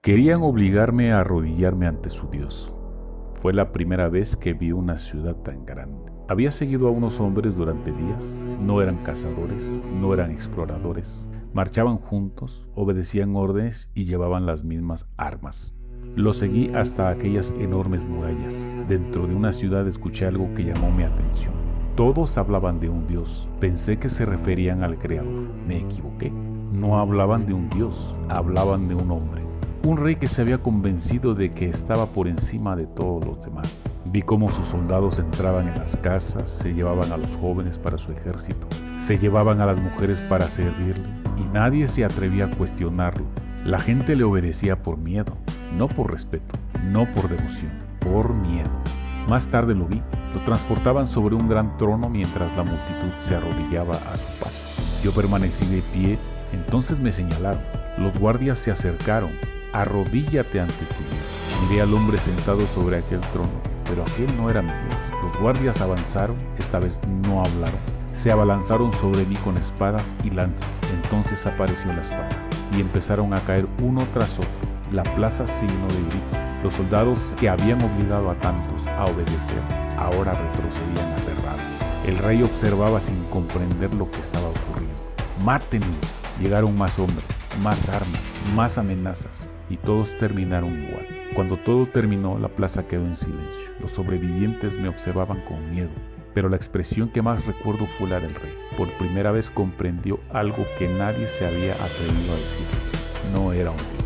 Querían obligarme a arrodillarme ante su Dios. Fue la primera vez que vi una ciudad tan grande. Había seguido a unos hombres durante días. No eran cazadores, no eran exploradores. Marchaban juntos, obedecían órdenes y llevaban las mismas armas. Los seguí hasta aquellas enormes murallas. Dentro de una ciudad escuché algo que llamó mi atención. Todos hablaban de un Dios. Pensé que se referían al Creador. Me equivoqué. No hablaban de un Dios, hablaban de un hombre. Un rey que se había convencido de que estaba por encima de todos los demás. Vi cómo sus soldados entraban en las casas, se llevaban a los jóvenes para su ejército, se llevaban a las mujeres para servirle, y nadie se atrevía a cuestionarlo. La gente le obedecía por miedo, no por respeto, no por devoción, por miedo. Más tarde lo vi, lo transportaban sobre un gran trono mientras la multitud se arrodillaba a su paso. Yo permanecí de pie, entonces me señalaron. Los guardias se acercaron. Arrodíllate ante tu Dios. Miré al hombre sentado sobre aquel trono, pero aquel no era mi Dios. Los guardias avanzaron, esta vez no hablaron. Se abalanzaron sobre mí con espadas y lanzas. Entonces apareció la espada y empezaron a caer uno tras otro. La plaza se llenó de gritos. Los soldados que habían obligado a tantos a obedecer ahora retrocedían aterrados. El rey observaba sin comprender lo que estaba ocurriendo. ¡Mátenlo! Llegaron más hombres, más armas, más amenazas, y todos terminaron igual. Cuando todo terminó, la plaza quedó en silencio. Los sobrevivientes me observaban con miedo, pero la expresión que más recuerdo fue la del rey. Por primera vez comprendió algo que nadie se había atrevido a decir. No era un Dios.